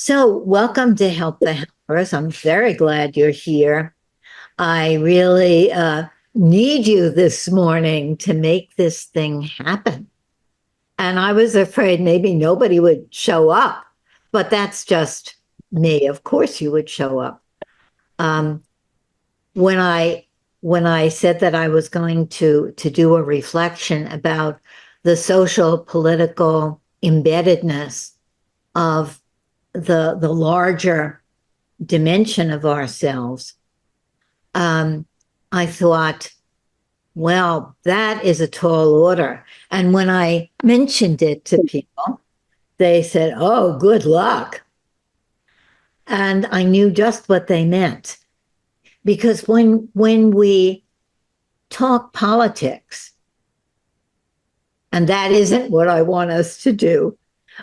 So, welcome to Help the Helpers. I'm very glad you're here. I really need you this morning to make this thing happen. And I was afraid maybe nobody would show up, but that's just me. Of course, you would show up. Um, when I when I said that I was going to do a reflection about the social political embeddedness of the larger dimension of ourselves, um, I thought, well, that is a tall order. And when I mentioned it to people, they said, oh, good luck. And I knew just what they meant. Because when we talk politics, and that isn't what I want us to do,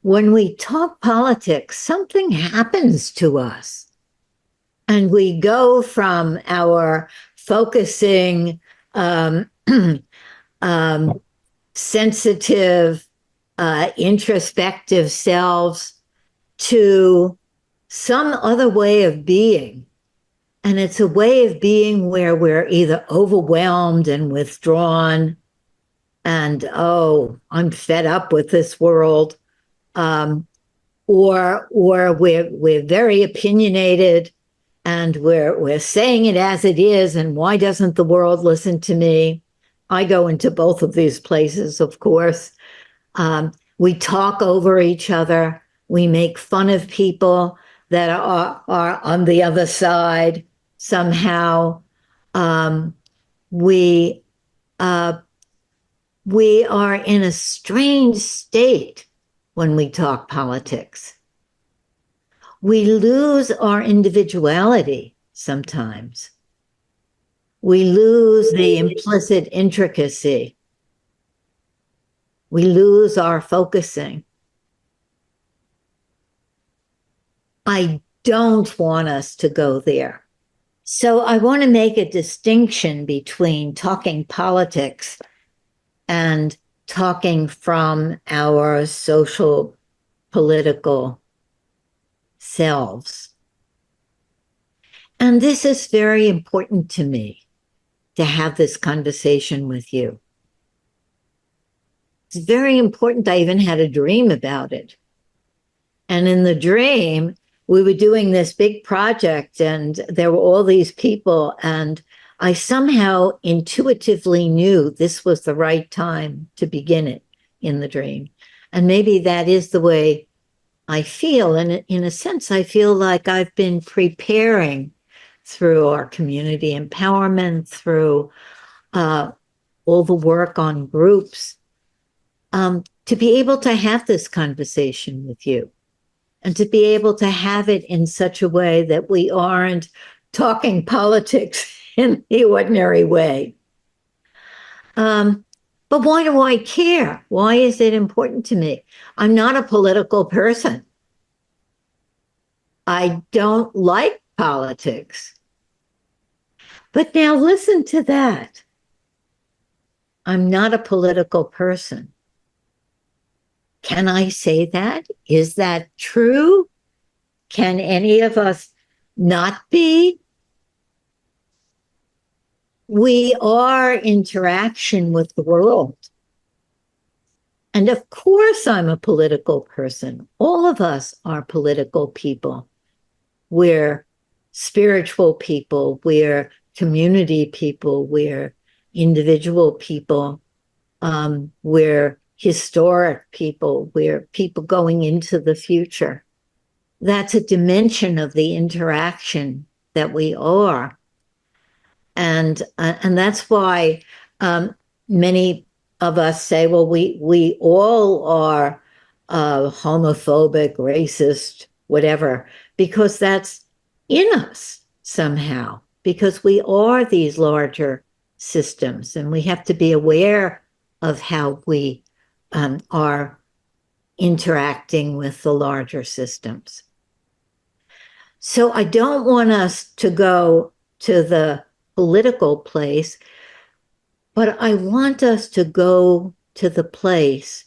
when we talk politics, something happens to us. And we go from our focusing, um, sensitive, introspective selves to some other way of being. And it's a way of being where we're either overwhelmed and withdrawn and, oh, I'm fed up with this world. Or we're very opinionated and we're saying it as it is, and why doesn't the world listen to me? I go into both of these places, of course. We talk over each other. We make fun of people that are on the other side somehow. We we are in a strange state when we talk politics. We lose our individuality sometimes. We lose the implicit intricacy. We lose our focusing. I don't want us to go there. So I want to make a distinction between talking politics and talking from our social political selves. And this is very important to me, to have this conversation with you. It's very important. I even had a dream about it. And in the dream, we were doing this big project and there were all these people, and I somehow intuitively knew this was the right time to begin it in the dream. And maybe that is the way I feel. And in a sense, I feel like I've been preparing through our community empowerment, through all the work on groups, to be able to have this conversation with you and to be able to have it in such a way that we aren't talking politics in the ordinary way. But why do I care? Why is it important to me? I'm not a political person. I don't like politics. But now listen to that. I'm not a political person. Can I say that? Is that true? Can any of us not be? We are interaction with the world. And of course, I'm a political person. All of us are political people. We're spiritual people. We're community people. We're individual people. We're historic people. We're people going into the future. That's a dimension of the interaction that we are. And that's why many of us say, well, we all are homophobic, racist, whatever, because that's in us somehow, because we are these larger systems, and we have to be aware of how we are interacting with the larger systems. So I don't want us to go to the political place, but I want us to go to the place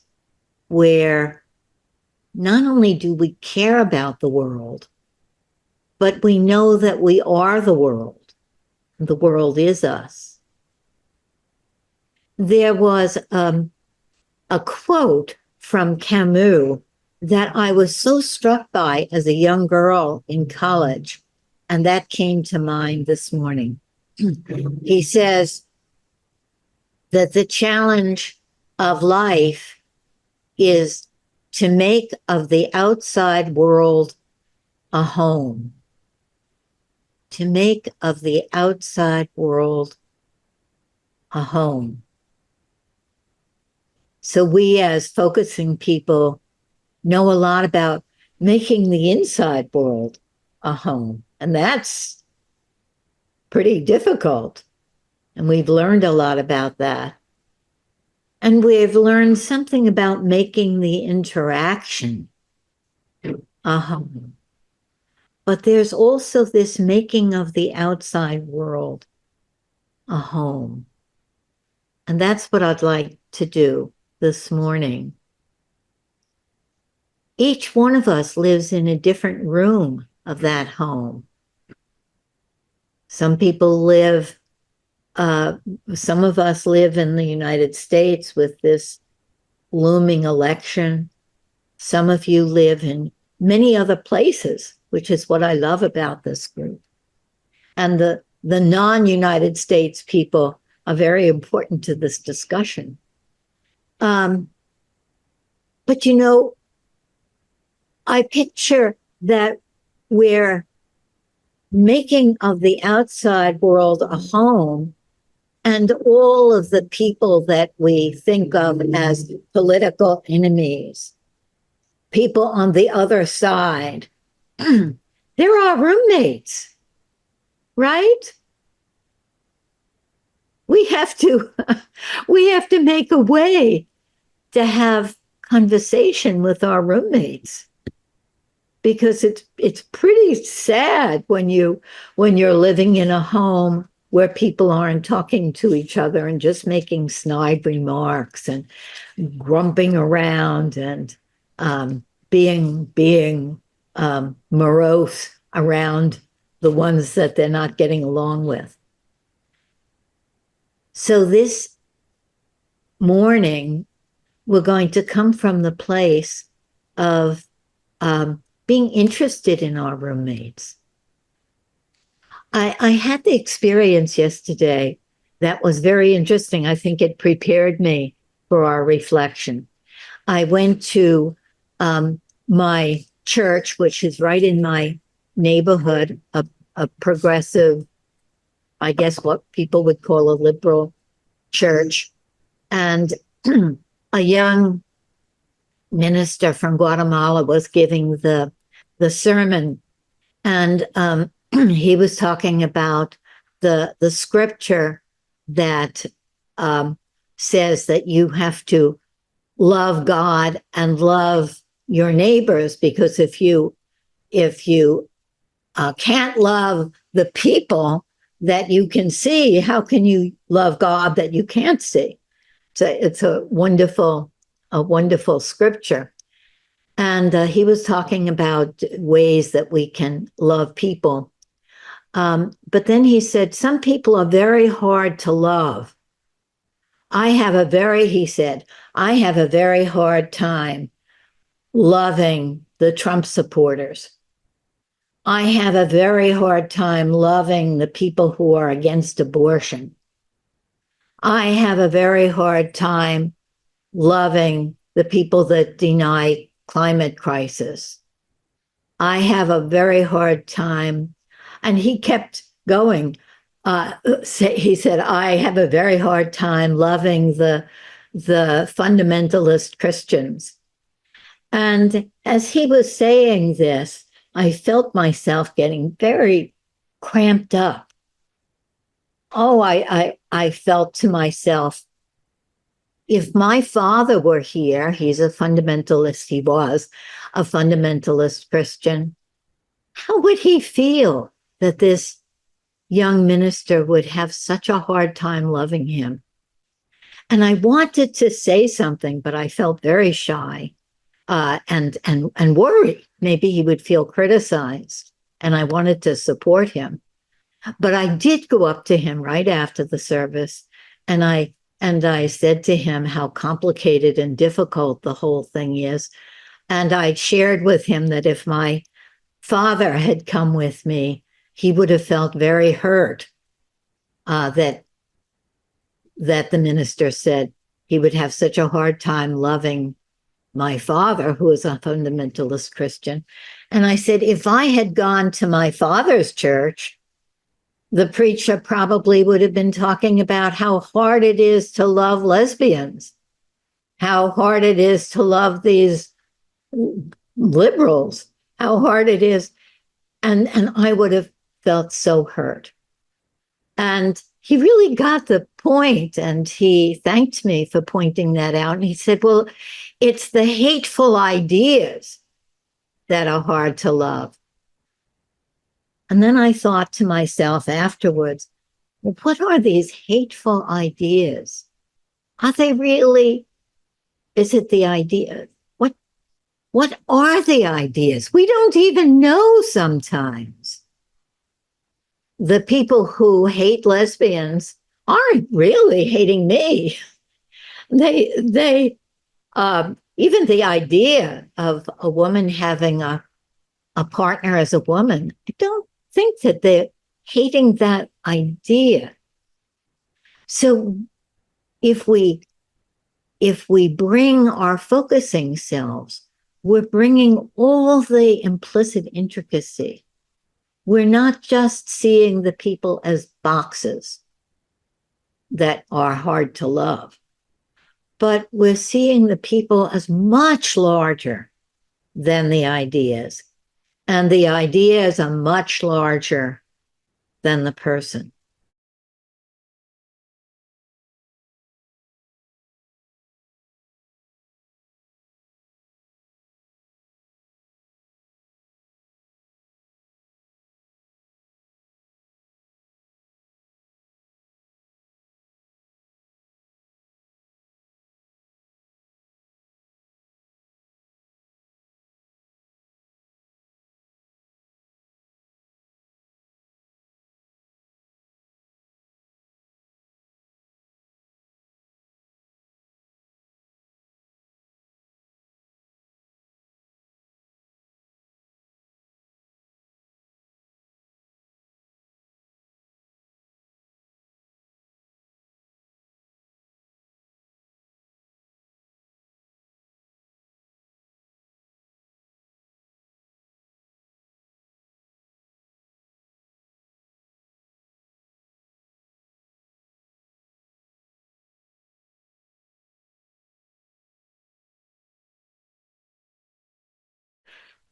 where not only do we care about the world, but we know that we are the world. The world is us. There was a quote from Camus that I was so struck by as a young girl in college, and that came to mind this morning. He says that the challenge of life is to make of the outside world a home. To make of the outside world a home. So we, as focusing people, know a lot about making the inside world a home. And that's pretty difficult. And we've learned a lot about that. And we've learned something about making the interaction a home. But there's also this making of the outside world a home. And that's what I'd like to do this morning. Each one of us lives in a different room of that home. Some people live, some of us live in the United States with this looming election. Some of you live in many other places, which is what I love about this group. And the non-United States people are very important to this discussion. But you know, I picture that we're making of the outside world a home, and all of the people that we think of as political enemies, people on the other side, they're our roommates, right? We have to make a way to have conversation with our roommates, because it's pretty sad when you're living in a home where people aren't talking to each other and just making snide remarks and grumping around and being morose around the ones that they're not getting along with. So this morning, we're going to come from the place of being interested in our roommates. I had the experience yesterday that was very interesting. I think it prepared me for our reflection. I went to my church, which is right in my neighborhood, a progressive, I guess what people would call a liberal church. And a young minister from Guatemala was giving the sermon, and he was talking about the scripture that says that you have to love God and love your neighbors, because if you can't love the people that you can see, how can you love God that you can't see? So it's a wonderful scripture. And he was talking about ways that we can love people. But then he said, some people are very hard to love. He said, I have a very hard time loving the Trump supporters. I have a very hard time loving the people who are against abortion. I have a very hard time loving the people that deny climate crisis. I have a very hard time, and he kept going. He said, I have a very hard time loving the fundamentalist Christians. And as he was saying this, I felt myself getting very cramped up. Oh, I felt to myself, if my father were here, he's a fundamentalist, he was a fundamentalist Christian, how would he feel that this young minister would have such a hard time loving him? And I wanted to say something, but I felt very shy. and worry. Maybe he would feel criticized, and I wanted to support him. But I did go up to him right after the service, and I said to him how complicated and difficult the whole thing is. And I shared with him that if my father had come with me, he would have felt very hurt that the minister said he would have such a hard time loving my father, who is a fundamentalist Christian. And I said, if I had gone to my father's church, the preacher probably would have been talking about how hard it is to love lesbians, how hard it is to love these liberals, how hard it is. And I would have felt so hurt. And he really got the point, and he thanked me for pointing that out. And he said, well, it's the hateful ideas that are hard to love. And then I thought to myself afterwards, well, what are these hateful ideas? Are they really, is it the idea? What are the ideas? We don't even know sometimes. The people who hate lesbians aren't really hating me. They even the idea of a woman having a partner as a woman, I don't think that they're hating that idea. So if we bring our focusing selves, we're bringing all the implicit intricacy. We're not just seeing the people as boxes that are hard to love, but we're seeing the people as much larger than the ideas. And the ideas are much larger than the person.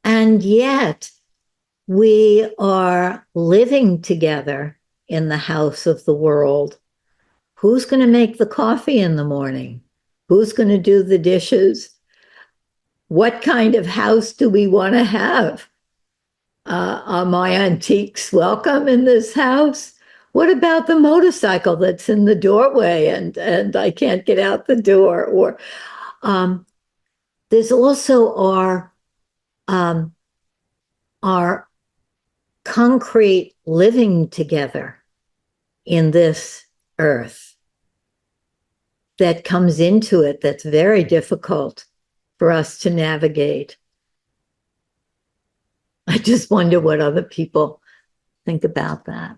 And yet, we are living together in the house of the world. Who's going to make the coffee in the morning? Who's going to do the dishes? What kind of house do we want to have? Are my antiques welcome in this house? What about the motorcycle that's in the doorway and I can't get out the door? Or there's also our concrete living together in this earth that comes into it that's very difficult for us to navigate. I just wonder what other people think about that.